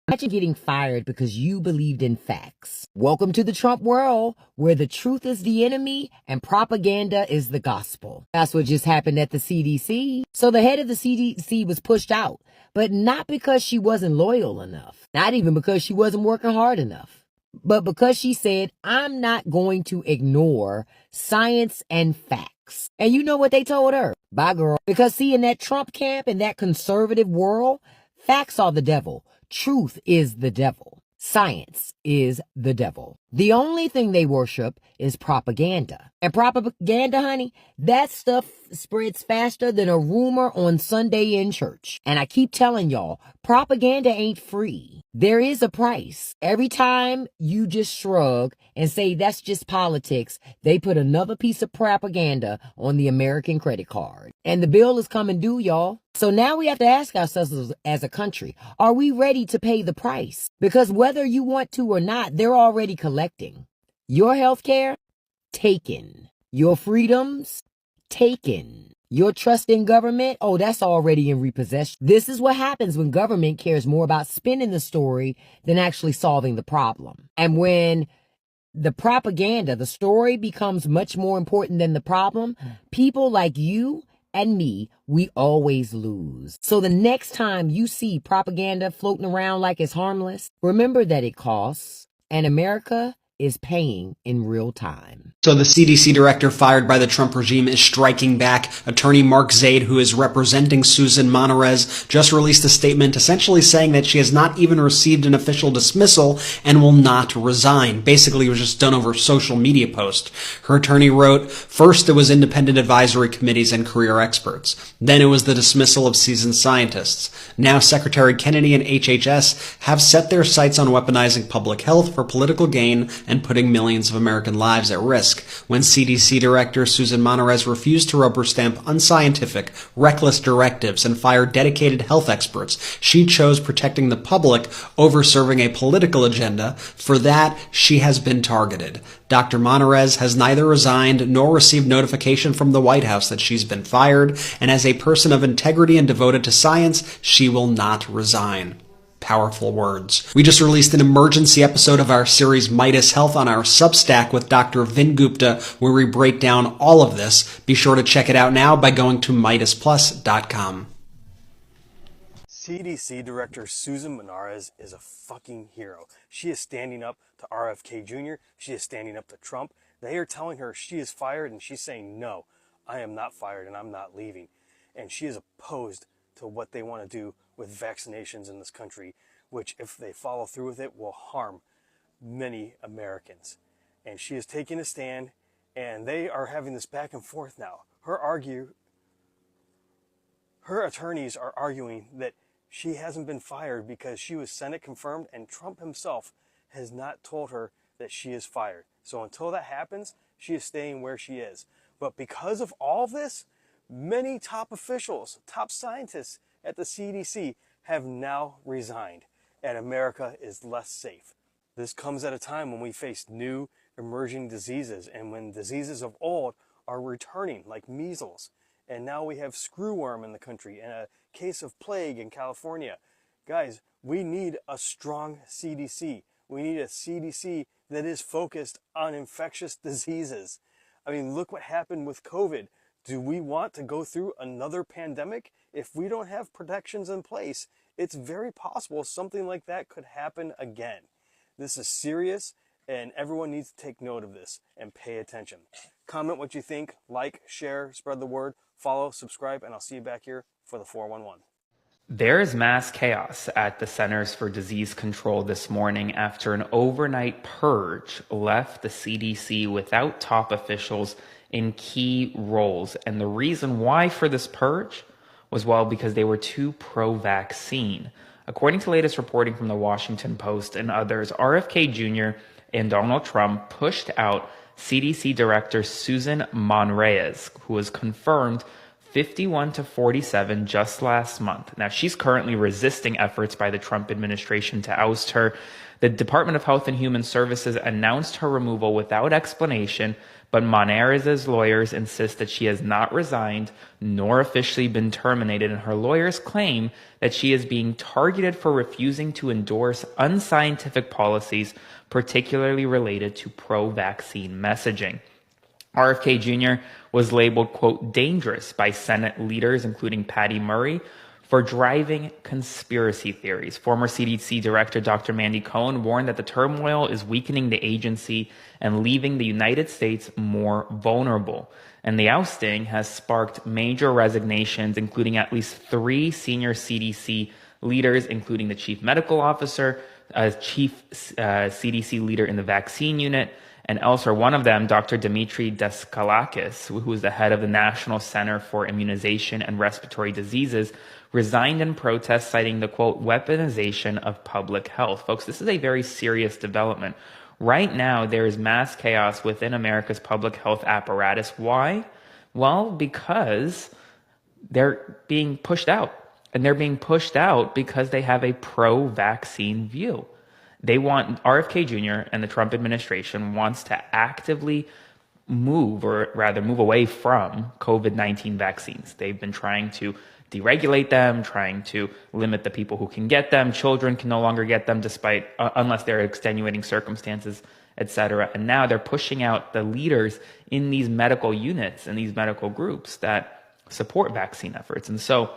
Imagine getting fired because you believed in facts. Welcome to the Trump world, where the truth is the enemy and propaganda is the gospel. That's what just happened at the CDC. So the head of the CDC was pushed out, but not because she wasn't loyal enough. Not even because she wasn't working hard enough. But because she said, I'm not going to ignore science and facts. And you know what they told her? Bye, girl. Because see, in that Trump camp, in that conservative world, facts are the devil. Truth is the devil. Science is the devil. The only thing they worship is propaganda. And propaganda, honey, that stuff spreads faster than a rumor on Sunday in church. And I keep telling y'all, propaganda ain't free. There is a price. Every time you just shrug and say that's just politics, they put another piece of propaganda on the American credit card. And the bill is coming due, y'all. So now we have to ask ourselves as a country, are we ready to pay the price? Because whether you want to or not, they're already collecting. Your health care, taken. Your freedoms, taken. Your trust in government, oh, that's already in repossession. This is what happens when government cares more about spinning the story than actually solving the problem. And when the propaganda, the story becomes much more important than the problem, people like you and me, we always lose. So the next time you see propaganda floating around like it's harmless, remember that it costs, and America is paying in real time. So the CDC director fired by the Trump regime is striking back. Attorney Mark Zaid, who is representing Susan Monarez, just released a statement essentially saying that she has not even received an official dismissal and will not resign. Basically, it was just done over a social media post. Her attorney wrote, first it was independent advisory committees and career experts. Then it was the dismissal of seasoned scientists. Now Secretary Kennedy and HHS have set their sights on weaponizing public health for political gain and putting millions of American lives at risk. When CDC Director Susan Monarez refused to rubber stamp unscientific, reckless directives and fire dedicated health experts, she chose protecting the public over serving a political agenda. For that, she has been targeted. Dr. Monarez has neither resigned nor received notification from the White House that she's been fired, and as a person of integrity and devoted to science, she will not resign. Powerful words. We just released an emergency episode of our series Midas Health on our Substack with Dr. Vin Gupta, where we break down all of this. Be sure to check it out now by going to MidasPlus.com. CDC Director Susan Monarez is a fucking hero. She is standing up to RFK Jr. She is standing up to Trump. They are telling her she is fired, and she's saying, no, I am not fired and I'm not leaving. And she is opposed to what they want to do with vaccinations in this country, which, if they follow through with it, will harm many Americans. And she is taking a stand, and they are having this back and forth now. Her attorneys are arguing that she hasn't been fired because she was Senate confirmed, and Trump himself has not told her that she is fired. So until that happens, she is staying where she is. But because of all this, many top officials, top scientists at the CDC have now resigned, and America is less safe. This comes at a time when we face new emerging diseases, and when diseases of old are returning, like measles. And now we have screwworm in the country and a case of plague in California. Guys, we need a strong CDC. We need a CDC that is focused on infectious diseases. I mean, look what happened with COVID. Do we want to go through another pandemic? If we don't have protections in place, it's very possible something like that could happen again. This is serious, and everyone needs to take note of this and pay attention. Comment what you think, like, share, spread the word, follow, subscribe, and I'll see you back here for the 411. There is mass chaos at the Centers for Disease Control this morning after an overnight purge left the CDC without top officials in key roles. And the reason why for this purge was, well, because they were too pro-vaccine. According to latest reporting from the Washington Post and others, RFK Jr. and Donald Trump pushed out CDC Director Susan Monarez, who was confirmed 51 to 47 just last month. Now, she's currently resisting efforts by the Trump administration to oust her. The Department of Health and Human Services announced her removal without explanation, but Monarez's lawyers insist that she has not resigned nor officially been terminated, and her lawyers claim that she is being targeted for refusing to endorse unscientific policies, particularly related to pro-vaccine messaging. RFK Jr. was labeled, quote, dangerous by Senate leaders, including Patty Murray, for driving conspiracy theories. Former CDC Director Dr. Mandy Cohen warned that the turmoil is weakening the agency and leaving the United States more vulnerable. And the ousting has sparked major resignations, including at least 3 senior CDC leaders, including the chief medical officer, chief CDC leader in the vaccine unit, and elsewhere. One of them, Dr. Dimitri Daskalakis, who is the head of the National Center for Immunization and Respiratory Diseases, resigned in protest, citing the, quote, weaponization of public health. Folks, this is a very serious development. Right now, there is mass chaos within America's public health apparatus. Why? Well, because they're being pushed out. And they're being pushed out because they have a pro-vaccine view. They want, RFK Jr. and the Trump administration wants to actively move away from COVID-19 vaccines. They've been trying to deregulate them, trying to limit the people who can get them. Children can no longer get them despite, unless there are extenuating circumstances, etc. And now they're pushing out the leaders in these medical units and these medical groups that support vaccine efforts. And so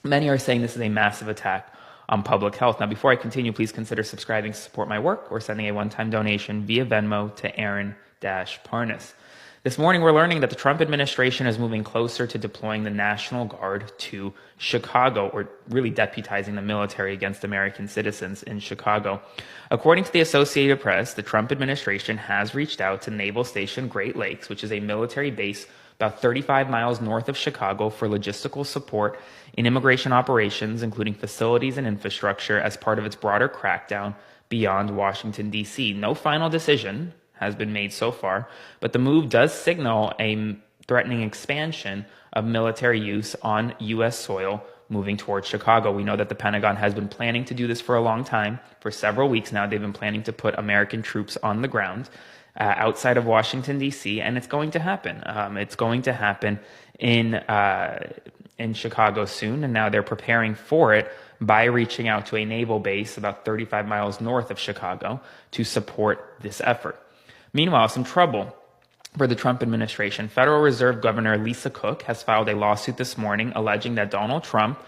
many are saying this is a massive attack on public health. Now, before I continue, please consider subscribing to support my work or sending a one-time donation via Venmo to Aaron-Parnas. This morning, we're learning that the Trump administration is moving closer to deploying the National Guard to Chicago, or really deputizing the military against American citizens in Chicago. According to the Associated Press, the Trump administration has reached out to Naval Station Great Lakes, which is a military base about 35 miles north of Chicago, for logistical support in immigration operations, including facilities and infrastructure, as part of its broader crackdown beyond Washington, D.C. No final decision has been made so far, but the move does signal a threatening expansion of military use on U.S. soil moving towards Chicago. We know that the Pentagon has been planning to do this for a long time. For several weeks now, they've been planning to put American troops on the ground outside of Washington, D.C., and it's going to happen. It's going to happen in Chicago soon, and now they're preparing for it by reaching out to a naval base about 35 miles north of Chicago to support this effort. Meanwhile, some trouble for the Trump administration. Federal Reserve Governor Lisa Cook has filed a lawsuit this morning alleging that Donald Trump,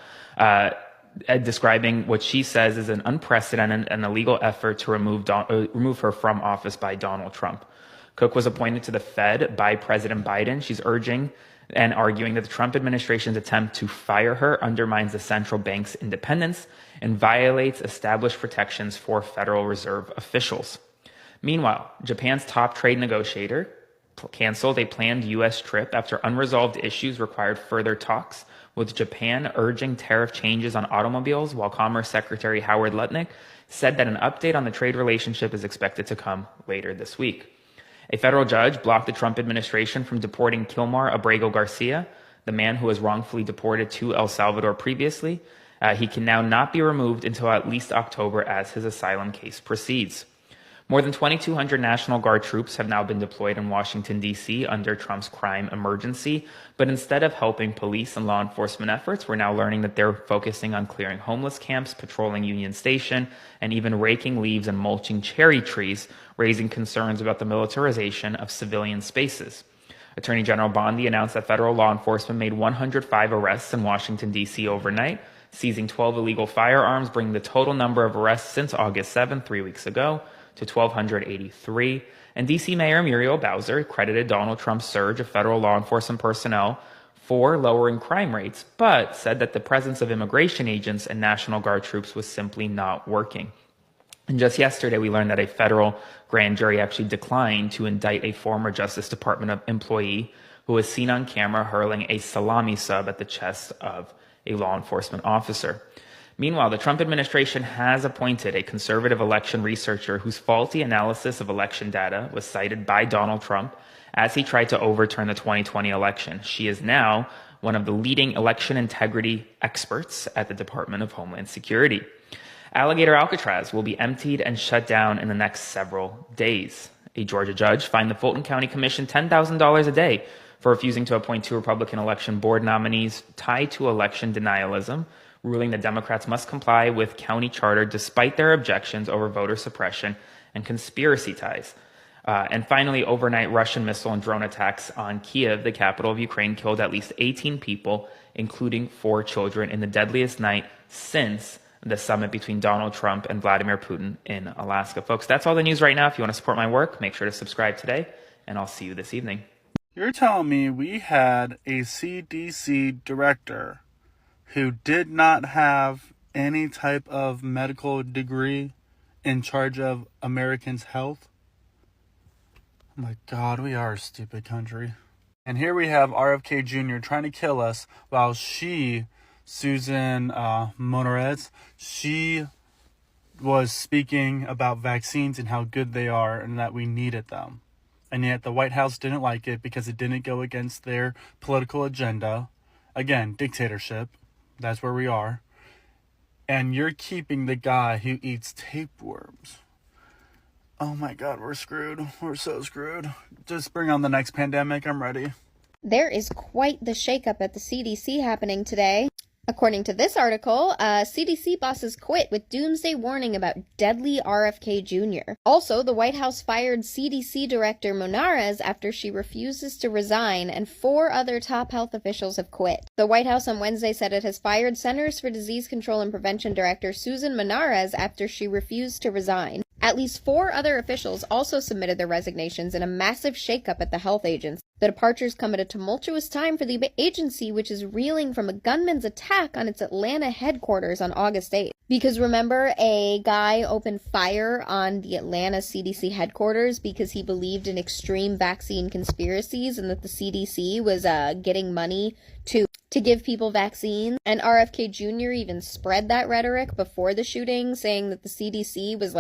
describing what she says is an unprecedented and illegal effort to remove her from office by Donald Trump. Cook was appointed to the Fed by President Biden. She's urging and arguing that the Trump administration's attempt to fire her undermines the central bank's independence and violates established protections for Federal Reserve officials. Meanwhile, Japan's top trade negotiator canceled a planned U.S. trip after unresolved issues required further talks, with Japan urging tariff changes on automobiles, while Commerce Secretary Howard Lutnick said that an update on the trade relationship is expected to come later this week. A federal judge blocked the Trump administration from deporting Kilmar Abrego Garcia, the man who was wrongfully deported to El Salvador previously. He can now not be removed until at least October as his asylum case proceeds. More than 2,200 National Guard troops have now been deployed in Washington, D.C. under Trump's crime emergency. But instead of helping police and law enforcement efforts, we're now learning that they're focusing on clearing homeless camps, patrolling Union Station, and even raking leaves and mulching cherry trees, raising concerns about the militarization of civilian spaces. Attorney General Bondi announced that federal law enforcement made 105 arrests in Washington, D.C. overnight, seizing 12 illegal firearms, bringing the total number of arrests since August 7, 3 weeks ago, to 1,283. And D.C. Mayor Muriel Bowser credited Donald Trump's surge of federal law enforcement personnel for lowering crime rates, but said that the presence of immigration agents and National Guard troops was simply not working. And just yesterday, we learned that a federal grand jury actually declined to indict a former Justice Department employee who was seen on camera hurling a salami sub at the chest of a law enforcement officer. Meanwhile, the Trump administration has appointed a conservative election researcher whose faulty analysis of election data was cited by Donald Trump as he tried to overturn the 2020 election. She is now one of the leading election integrity experts at the Department of Homeland Security. Alligator Alcatraz will be emptied and shut down in the next several days. A Georgia judge fined the Fulton County Commission $10,000 a day for refusing to appoint 2 Republican election board nominees tied to election denialism, ruling that Democrats must comply with county charter despite their objections over voter suppression and conspiracy ties. And finally, overnight Russian missile and drone attacks on Kiev, the capital of Ukraine, killed at least 18 people, including 4 children, in the deadliest night since the summit between Donald Trump and Vladimir Putin in Alaska. Folks, that's all the news right now. If you want to support my work, make sure to subscribe today, and I'll see you this evening. You're telling me we had a CDC director who did not have any type of medical degree in charge of Americans' health? Oh my God, we are a stupid country. And here we have RFK Jr. trying to kill us while Susan Monarez, she was speaking about vaccines and how good they are and that we needed them. And yet the White House didn't like it because it didn't go against their political agenda. Again, dictatorship. That's where we are. And you're keeping the guy who eats tapeworms. Oh my God, we're screwed. We're so screwed. Just bring on the next pandemic. I'm ready. There is quite the shakeup at the CDC happening today. According to this article, CDC bosses quit with doomsday warning about deadly RFK Jr. Also, the White House fired CDC Director Monarez after she refuses to resign, and 4 other top health officials have quit. The White House on Wednesday said it has fired Centers for Disease Control and Prevention Director Susan Monarez after she refused to resign. At least 4 other officials also submitted their resignations in a massive shakeup at the health agency. The departures come at a tumultuous time for the agency, which is reeling from a gunman's attack on its Atlanta headquarters on August 8th. Because remember, a guy opened fire on the Atlanta CDC headquarters because he believed in extreme vaccine conspiracies and that the CDC was getting money to give people vaccines. And RFK Jr. even spread that rhetoric before the shooting, saying that the CDC was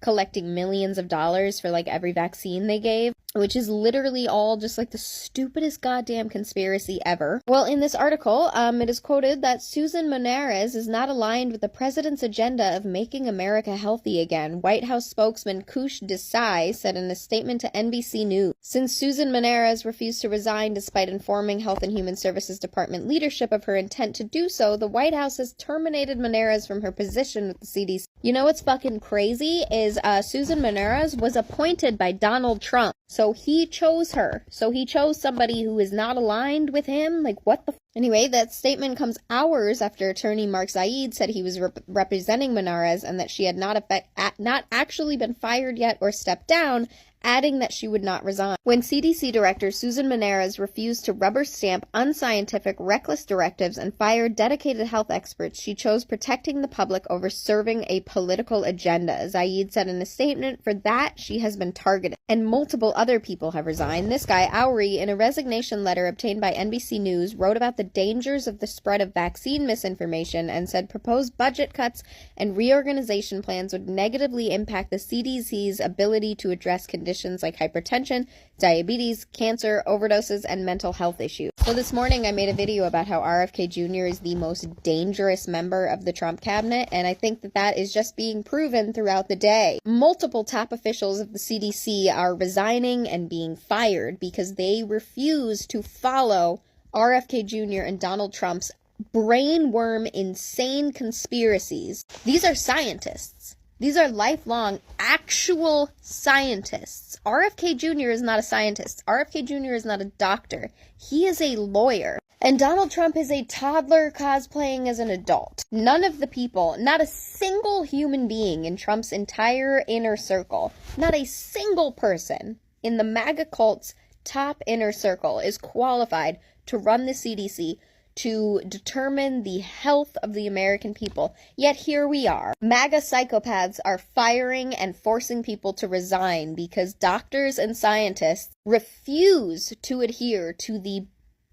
collecting millions of dollars for every vaccine they gave, which is literally all just the stupidest goddamn conspiracy ever. Well, in this article, it is quoted that Susan Monarez is not aligned with the president's agenda of making America healthy again. White House spokesman Kush Desai said in a statement to NBC News, since Susan Monarez refused to resign despite informing Health and Human Services Department leadership of her intent to do so, the White House has terminated Monarez from her position with the CDC. You know what's fucking crazy is Susan Monarez was appointed by Donald Trump. So he chose her. So he chose somebody who is not aligned with him. What the Anyway, that statement comes hours after attorney Mark Zaid said he was representing Monarez and that she had not actually been fired yet or stepped down, adding that she would not resign. When CDC Director Susan Monarez refused to rubber stamp unscientific, reckless directives and fire dedicated health experts, she chose protecting the public over serving a political agenda. Zaid said in a statement, for that, she has been targeted. And multiple other people have resigned. This guy, Oury, in a resignation letter obtained by NBC News, wrote about the dangers of the spread of vaccine misinformation and said proposed budget cuts and reorganization plans would negatively impact the CDC's ability to address conditions like hypertension, diabetes, cancer, overdoses, and mental health issues. So this morning I made a video about how RFK Jr. is the most dangerous member of the Trump cabinet, and I think that is just being proven throughout the day. Multiple top officials of the CDC are resigning and being fired because they refuse to follow RFK Jr. and Donald Trump's brainworm, insane conspiracies. These are scientists. These are lifelong, actual scientists. RFK Jr. is not a scientist. RFK Jr. is not a doctor. He is a lawyer. And Donald Trump is a toddler cosplaying as an adult. None of the people, not a single human being in Trump's entire inner circle, not a single person in the MAGA cult's top inner circle is qualified to run the CDC, to determine the health of the American people. Yet here we are. MAGA psychopaths are firing and forcing people to resign because doctors and scientists refuse to adhere to the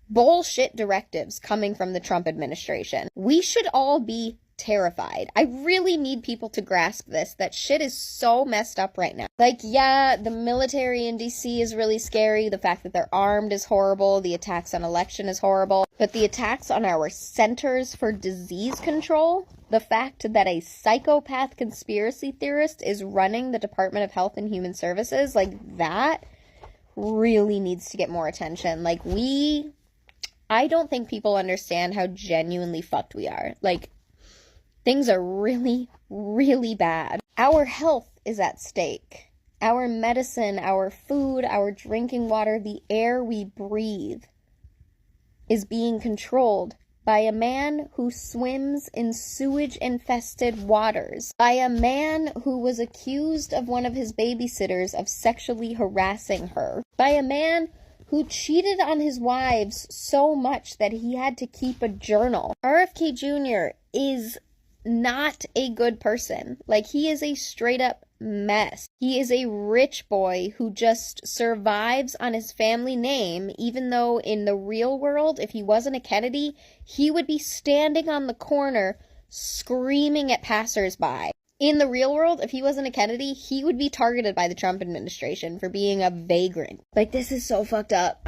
bullshit directives coming from the Trump administration. We should all be terrified. I really need people to grasp this, that shit is so messed up right now. Like, yeah, the military in DC is really scary. The fact that they're armed is horrible. The attacks on election is horrible. But the attacks on our Centers for Disease Control, the fact that a psychopath conspiracy theorist is running the Department of Health and Human Services, like, that really needs to get more attention. Like, I don't think people understand how genuinely fucked we are. Like, things are really, really bad. Our health is at stake. Our medicine, our food, our drinking water, the air we breathe is being controlled by a man who swims in sewage-infested waters, by a man who was accused of one of his babysitters of sexually harassing her, by a man who cheated on his wives so much that he had to keep a journal. RFK Jr. is not a good person. Like, he is a straight up mess. He is a rich boy who just survives on his family name, even though in the real world, if he wasn't a Kennedy, he would be standing on the corner screaming at passersby. In the real world, if he wasn't a Kennedy, he would be targeted by the Trump administration for being a vagrant. Like, this is so fucked up.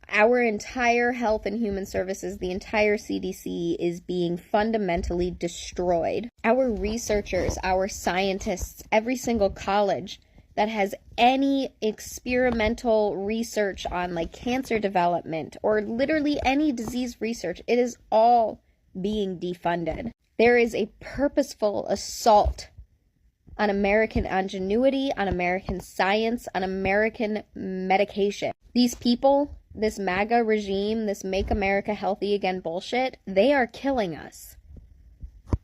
Our entire health and human services, the entire CDC, is being fundamentally destroyed. Our researchers, our scientists, every single college that has any experimental research on, like, cancer development or literally any disease research, it is all being defunded. There is a purposeful assault on American ingenuity, on American science, on American medication. These people, this MAGA regime, this Make America Healthy Again bullshit, they are killing us.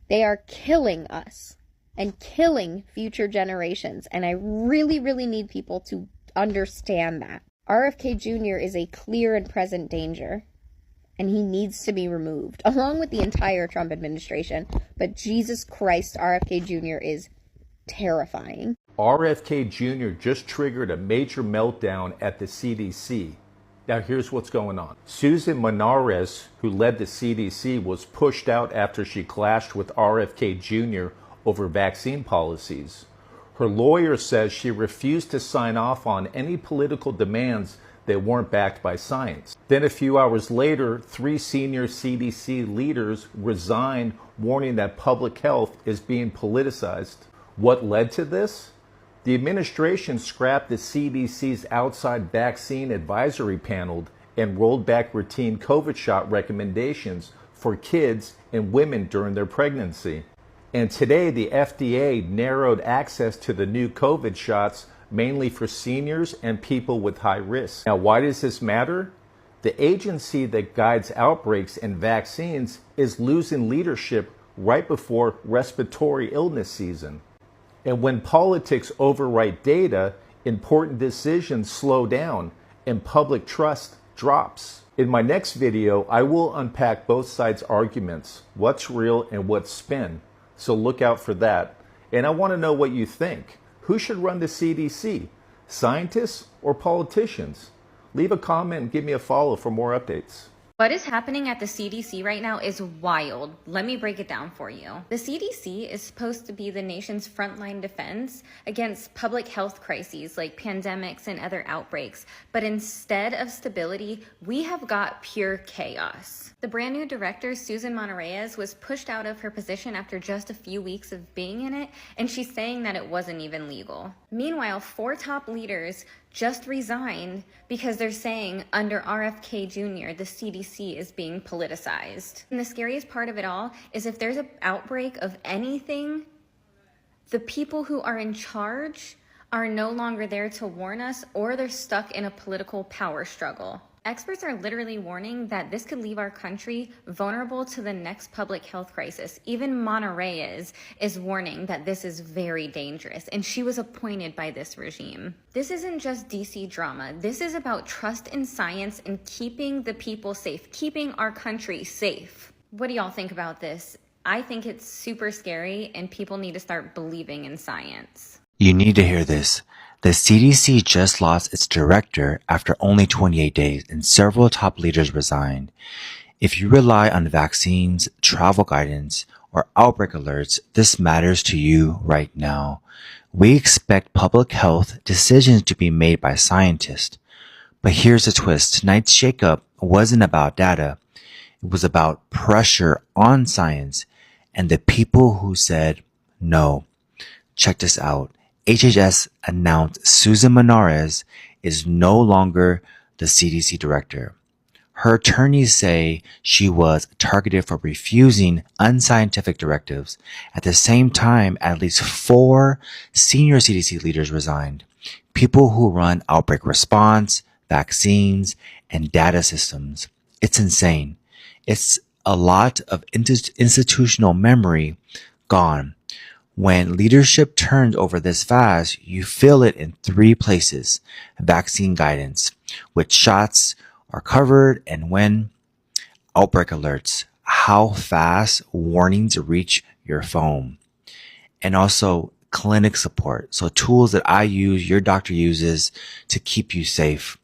They are killing us and killing future generations. And I really, really need people to understand that. RFK Jr. is a clear and present danger, and he needs to be removed, along with the entire Trump administration. But Jesus Christ, RFK Jr. is terrifying. RFK Jr. just triggered a major meltdown at the CDC. Now here's what's going on. Susan Monarez, who led the CDC, was pushed out after she clashed with RFK Jr. over vaccine policies. Her lawyer says she refused to sign off on any political demands that weren't backed by science. Then a few hours later, 3 senior CDC leaders resigned, warning that public health is being politicized. What led to this? The administration scrapped the CDC's outside vaccine advisory panel and rolled back routine COVID shot recommendations for kids and women during their pregnancy. And today, the FDA narrowed access to the new COVID shots mainly for seniors and people with high risk. Now, why does this matter? The agency that guides outbreaks and vaccines is losing leadership right before respiratory illness season. And when politics overwrite data, important decisions slow down and public trust drops. In my next video, I will unpack both sides' arguments, what's real and what's spin. So look out for that. And I want to know what you think. Who should run the CDC? Scientists or politicians? Leave a comment and give me a follow for more updates. What is happening at the CDC right now is wild. Let me break it down for you. The CDC is supposed to be the nation's frontline defense against public health crises like pandemics and other outbreaks. But instead of stability, we have got pure chaos. The brand new director, Susan Monarez, was pushed out of her position after just a few weeks of being in it, and she's saying that it wasn't even legal. Meanwhile, 4 top leaders just resigned because they're saying under RFK Jr., the CDC is being politicized. And the scariest part of it all is if there's an outbreak of anything, the people who are in charge are no longer there to warn us, or they're stuck in a political power struggle. Experts are literally warning that this could leave our country vulnerable to the next public health crisis. Even Monarez is warning that this is very dangerous, and she was appointed by this regime. This isn't just DC drama. This is about trust in science and keeping the people safe, keeping our country safe. What do y'all think about this? I think it's super scary, and people need to start believing in science. You need to hear this. The CDC just lost its director after only 28 days, and several top leaders resigned. If you rely on vaccines, travel guidance, or outbreak alerts, this matters to you right now. We expect public health decisions to be made by scientists. But here's the twist. Tonight's shakeup wasn't about data. It was about pressure on science and the people who said no. Check this out. HHS announced Susan Monarez is no longer the CDC director. Her attorneys say she was targeted for refusing unscientific directives. At the same time, at least 4 senior CDC leaders resigned. People who run outbreak response, vaccines, and data systems. It's insane. It's a lot of institutional memory gone. When leadership turns over this fast, you feel it in 3 places. Vaccine guidance, which shots are covered, and when outbreak alerts, how fast warnings reach your phone. And also clinic support. So tools that I use, your doctor uses to keep you safe.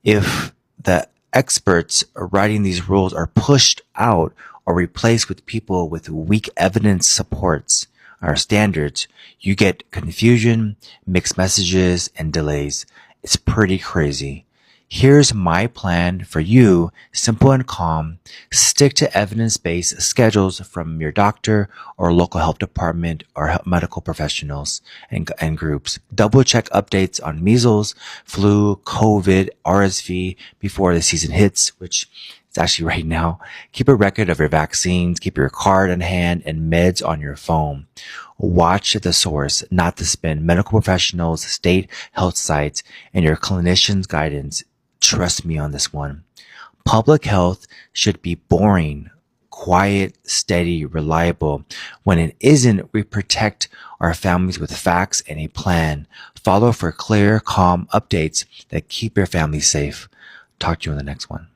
If the experts writing these rules are pushed out or replaced with people with weak evidence supports or standards, you get confusion, mixed messages, and delays. It's pretty crazy. Here's my plan for you, simple and calm. Stick to evidence-based schedules from your doctor or local health department or medical professionals and groups. Double check updates on measles, flu, COVID, RSV before the season hits, which is actually right now. Keep a record of your vaccines, keep your card on hand and meds on your phone. Watch the source, not the spin. Medical professionals, state health sites, and your clinician's guidance. Trust me on this one. Public health should be boring, quiet, steady, reliable. When it isn't, we protect our families with facts and a plan. Follow for clear, calm updates that keep your family safe. Talk to you on the next one.